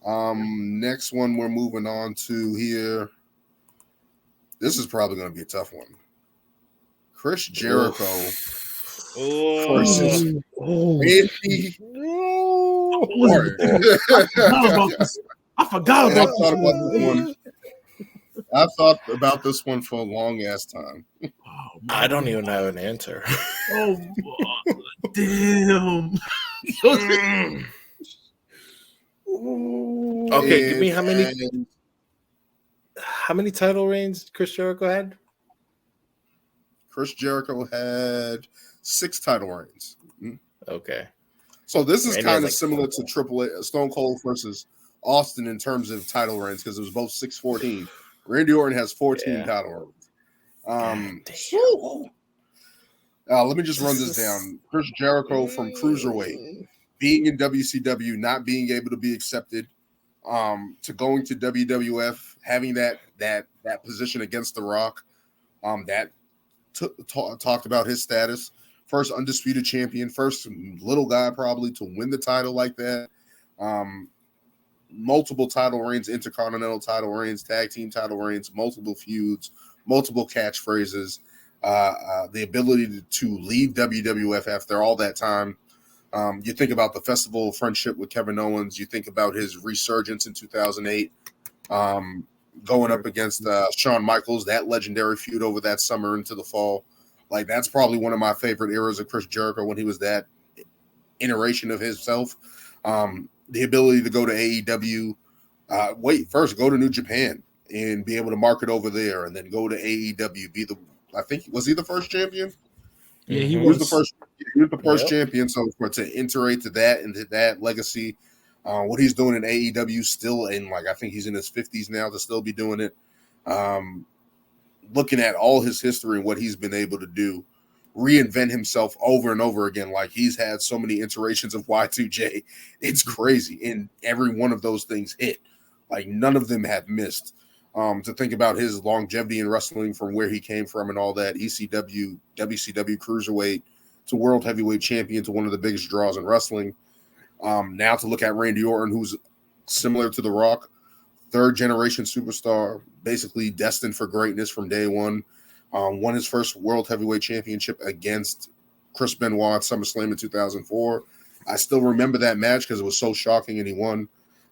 Next one we're moving on to here. This is probably going to be a tough one. Chris Jericho versus Randy Orton. I forgot about this one. I thought about this one for a long ass time. I don't even have an answer. Oh, damn. Okay, give me how many title reigns Chris Jericho had? Chris Jericho had 6 title reigns. Okay. So this is kind of similar to Triple A, Stone Cold versus Austin in terms of title reigns because it was both 6-14. Randy Orton has 14 title reigns. Let me just run this down. Chris Jericho from Cruiserweight, being in WCW, not being able to be accepted, to going to WWF, having that position against The Rock, that talked about his status. First undisputed champion, first little guy probably to win the title like that. Multiple title reigns, intercontinental title reigns, tag team title reigns, multiple feuds, multiple catchphrases, the ability to leave WWF after all that time. You think about the Festival of Friendship with Kevin Owens. You think about his resurgence in 2008, going up against Shawn Michaels, that legendary feud over that summer into the fall. Like, that's probably one of my favorite eras of Chris Jericho when he was that iteration of himself. The ability to go to AEW, first go to New Japan and be able to market over there, and then go to AEW, was he the first champion? Yeah, he was the first. He was the first champion. So to iterate to that and to that legacy, what he's doing in AEW still, and I think he's in his 50s now to still be doing it. Looking at all his history and what he's been able to do, reinvent himself over and over again. Like, he's had so many iterations of Y2J. It's crazy. And every one of those things hit. Like, none of them have missed. To think about his longevity in wrestling from where he came from and all that, ECW, WCW Cruiserweight to World Heavyweight Champion to one of the biggest draws in wrestling. Now to look at Randy Orton, who's similar to The Rock, third generation superstar, basically destined for greatness from day one. Won his first World Heavyweight Championship against Chris Benoit at SummerSlam in 2004. I still remember that match because it was so shocking and he won.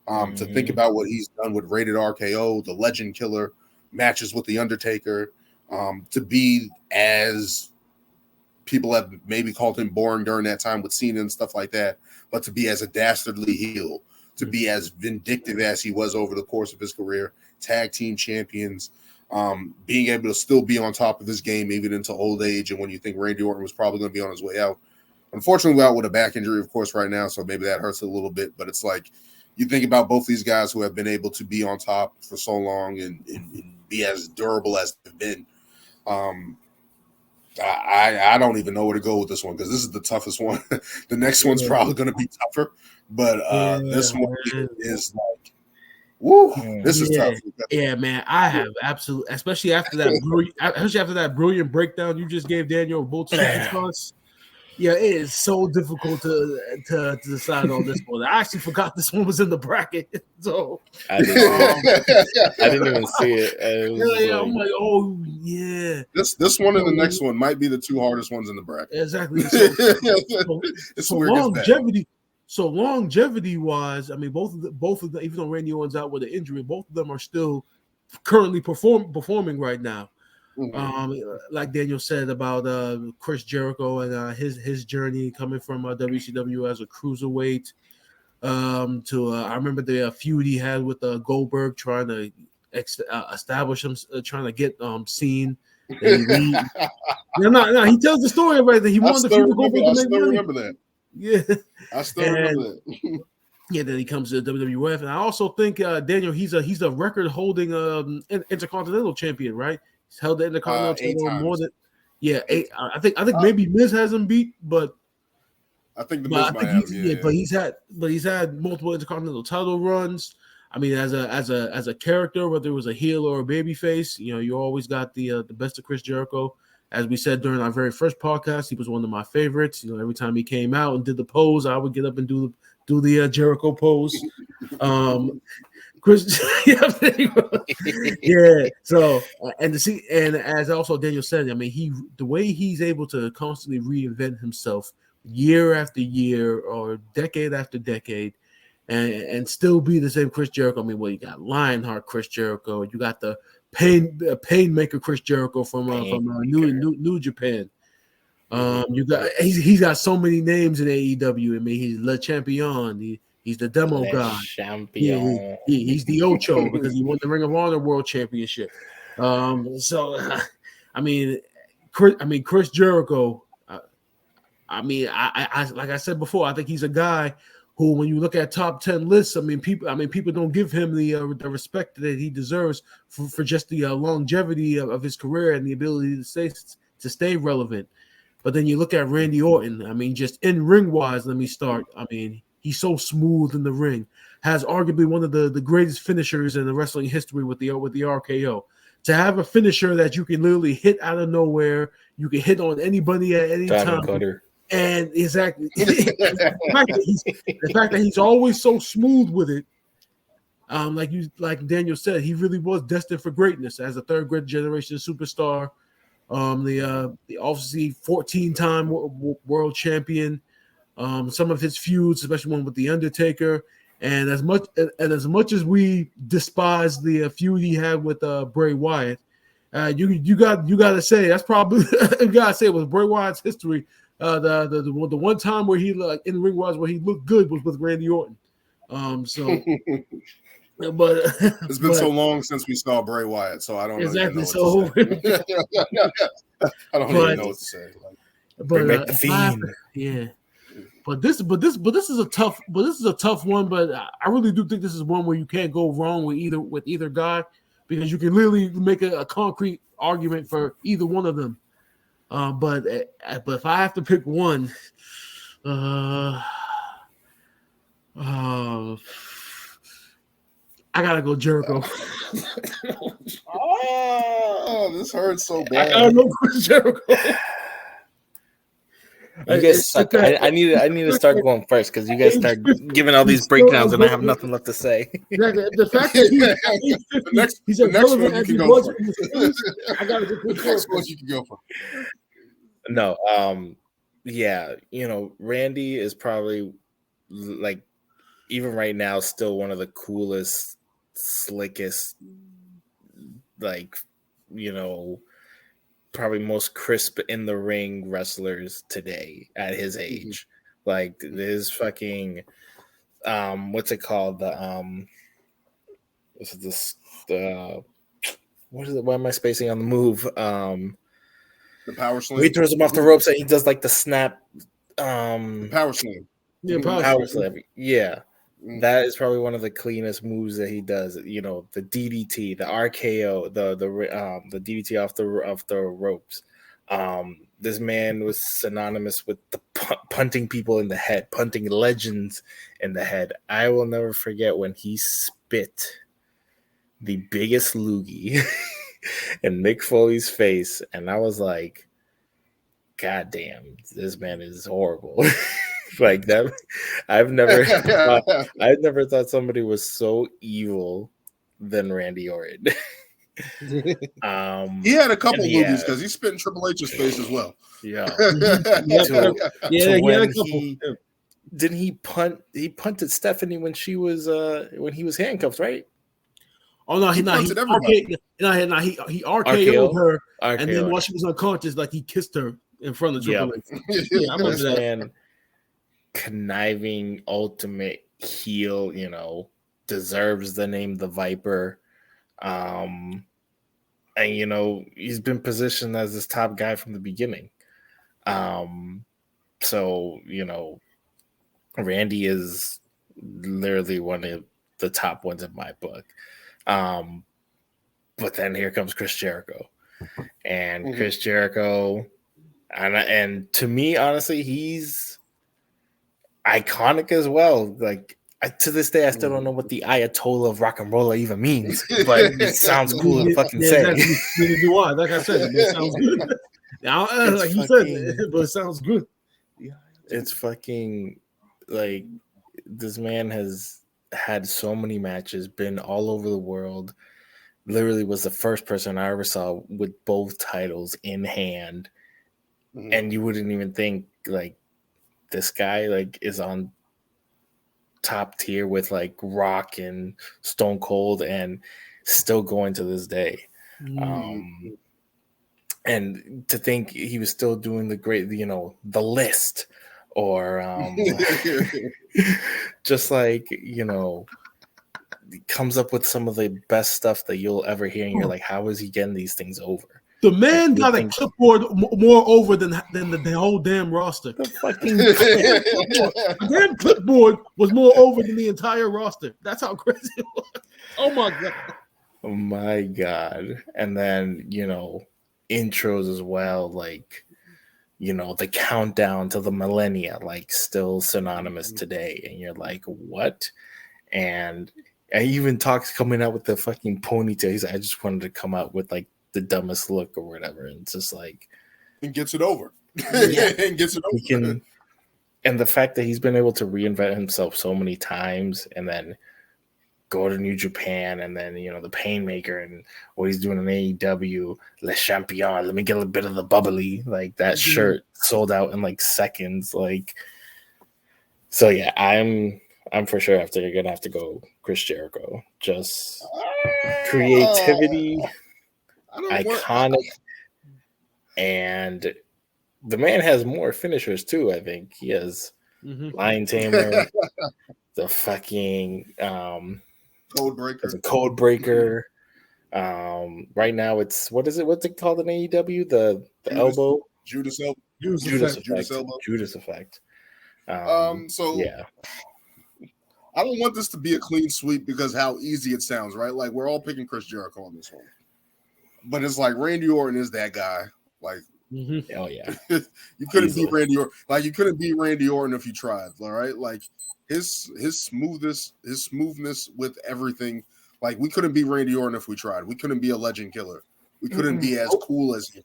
To think about what he's done with Rated RKO, the Legend Killer, matches with The Undertaker, to be, as people have maybe called him boring during that time with Cena and stuff like that, but to be as a dastardly heel, to be as vindictive as he was over the course of his career, tag team champions, being able to still be on top of his game even into old age. And when you think Randy Orton was probably going to be on his way out, unfortunately, we're out with a back injury, of course, right now, so maybe that hurts a little bit. But it's like, you think about both these guys who have been able to be on top for so long and be as durable as they've been. I don't even know where to go with this one because this is the toughest one. The next one's probably going to be tougher, but this one is like, woo, this is tough. Yeah, man, I have absolutely, especially after that brilliant breakdown you just gave, Daniel, both superstars. Yeah, it is so difficult to decide on this one. I actually forgot this one was in the bracket. So I didn't even see it. I'm like, oh yeah. This one and the next one might be the two hardest ones in the bracket. Exactly. So longevity wise, I mean, both of them, even though Randy Orton's out with an injury, both of them are still currently performing right now. Like Daniel said about Chris Jericho and his journey coming from WCW as a cruiserweight to I remember the feud he had with Goldberg, trying to establish him, trying to get seen. He tells the story about that he wanted the feud with Goldberg to make money. Remember that. Yeah, I still remember that. Yeah, then he comes to the WWF, and I also think Daniel, he's a record holding intercontinental champion, right? He's held the Intercontinental title more than 8. I think maybe Miz has him beat, but I think the Miz might have him. But he's had multiple Intercontinental title runs. I mean, as a character, whether it was a heel or a babyface, you always got the best of Chris Jericho. As we said during our very first podcast, he was one of my favorites. Every time he came out and did the pose, I would get up and do do the Jericho pose. Chris, yeah. So and to see, and as also Daniel said, I mean, the way he's able to constantly reinvent himself year after year or decade after decade, and still be the same Chris Jericho. I mean, well, you got Lionheart Chris Jericho, you got the Painmaker Chris Jericho from New Japan. You got he's got so many names in AEW. I mean, he's Le Champion. He's the demo guy. Champion. He's the Ocho because he won the Ring of Honor World Championship. So I mean, Chris Jericho. I mean, I like I said before, I think he's a guy who, when you look at top 10 lists, people don't give him the respect that he deserves for just the longevity of his career and the ability to stay relevant. But then you look at Randy Orton. I mean, just in ring wise, let me start. I mean, he's so smooth in the ring. Has arguably one of the greatest finishers in the wrestling history with the RKO. To have a finisher that you can literally hit out of nowhere, you can hit on anybody at any time. Cutter. And exactly the fact that he's always so smooth with it, like Daniel said, he really was destined for greatness as a third generation superstar. The obviously 14-time world champion. Some of his feuds, especially one with the Undertaker, and as much as we despise the feud he had with Bray Wyatt, you got to say that's probably you got to say it was Bray Wyatt's history. The one time where he in the ring where he looked good was with Randy Orton. But it's been so long since we saw Bray Wyatt, so I don't exactly. Know I don't even know what to say. Bring back the Fiend. Yeah. But this is a tough one. But I really do think this is one where you can't go wrong with either guy, because you can literally make a concrete argument for either one of them. But if I have to pick one, I gotta go Jericho. Oh, this hurts so bad. I gotta go Jericho. You guys suck. I need to start going first because you guys start giving all these breakdowns and I have nothing left to say. The fact that he's a next one you can go for. I gotta go the next one you can go for. No, yeah, Randy is probably like even right now still one of the coolest, slickest, probably most crisp in the ring wrestlers today at his age. Like this fucking what's it called? What is it? Why am I spacing on the move? The power slam. He throws him off the ropes and he does like the snap. Power slam. Yeah, power slam. Yeah. That is probably one of the cleanest moves that he does. The DDT, the RKO, the DDT off the ropes. This man was synonymous with the punting people in the head, punting legends in the head. I will never forget when he spit the biggest loogie in Mick Foley's face, and I was like, "God damn, this man is horrible." Like that, I've never thought somebody was so evil than Randy Orton. He had a couple movies because he spit in Triple H's face as well. Yeah. Didn't he punt? He punted Stephanie when she was when he was handcuffed, right? Oh no, he RKO'd her, and then while she was unconscious, like he kissed her in front of Triple H. Yeah, I remember that. Man, conniving ultimate heel, deserves the name the Viper. And he's been positioned as this top guy from the beginning. So Randy is literally one of the top ones in my book. But then here comes Chris Jericho. And Chris Jericho, and to me, honestly, he's iconic as well. Like to this day, I still don't know what the Ayatollah of rock and roll even means, but it sounds cool to fucking say. Exactly. Neither do I. Like I said, it sounds good. Like you said, but it sounds good. It's fucking like this man has had so many matches, been all over the world. Literally was the first person I ever saw with both titles in hand. And you wouldn't even think like this guy like is on top tier with like Rock and Stone Cold and still going to this day. And to think he was still doing the great, the list or just like, comes up with some of the best stuff that you'll ever hear. And you're like, how is he getting these things over? The man got a clipboard more over than the whole damn roster. The fucking the damn clipboard was more over than the entire roster. That's how crazy it was. Oh my god. Oh my god. And then, intros as well, like, the countdown to the millennia, like still synonymous today. And you're like, what? And he even talks coming out with the fucking ponytail. He's like, I just wanted to come out with like the dumbest look or whatever. And it's just like, and gets it over. Yeah. And gets it over. And the fact that he's been able to reinvent himself so many times and then go to New Japan and then, the Painmaker and what he's doing in AEW, Le Champion, let me get a bit of the bubbly, like that shirt sold out in like seconds. Like, so yeah, I'm for sure you're gonna have to go Chris Jericho. Just creativity, iconic, and the man has more finishers too. I think he has Lion Tamer, the fucking Code Breaker. It's a Code Breaker. Right now it's what's it called in AEW? The elbow. Judas elbow. Judas effect. So yeah. I don't want this to be a clean sweep because how easy it sounds, right? Like we're all picking Chris Jericho on this one. But it's like Randy Orton is that guy. Like oh yeah. You couldn't beat Randy Orton. Like you couldn't beat Randy Orton if you tried, all right? Like his smoothness with everything. Like we couldn't beat Randy Orton if we tried. We couldn't be a legend killer. We couldn't be as cool as him.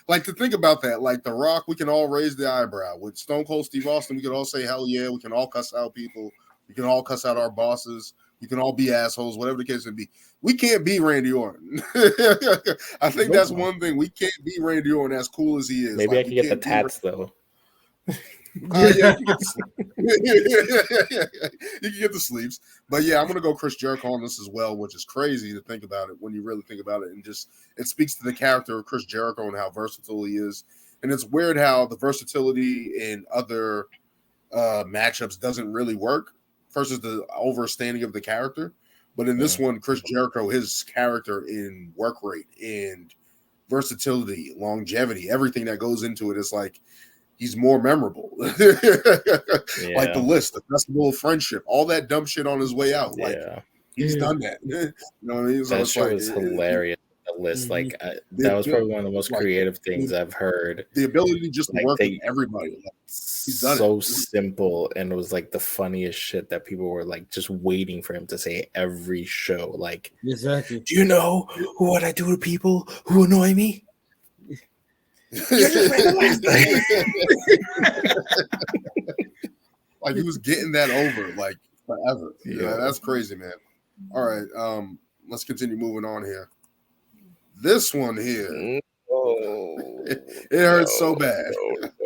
Like to think about that. Like The Rock, we can all raise the eyebrow. With Stone Cold Steve Austin, we can all say hell yeah. We can all cuss out people. We can all cuss out our bosses. We can all be assholes, whatever the case may be. We can't be Randy Orton. I think that's one thing. We can't be Randy Orton as cool as he is. Maybe I can get the tats though. Yeah, you can get the sleeves. But yeah, I'm gonna go Chris Jericho on this as well, which is crazy to think about it when you really think about it, and just it speaks to the character of Chris Jericho and how versatile he is. And it's weird how the versatility in other matchups doesn't really work versus the overstanding of the character. But in this one, Chris Jericho, his character in work rate and versatility, longevity, everything that goes into it is like he's more memorable. Like the list, the Festival of Friendship, all that dumb shit on his way out. Like he's done that. You know what I mean? So that show is hilarious. The list, like that was probably one of the most creative things I've heard. The ability just to work with everybody. Like, he's done so simple, and it was like the funniest shit that people were like just waiting for him to say every show. Like, exactly. Do you know what I do to people who annoy me? You're just like he was getting that over like forever. Yeah, that's crazy, man. All right, let's continue moving on here. This one here, it hurts so bad.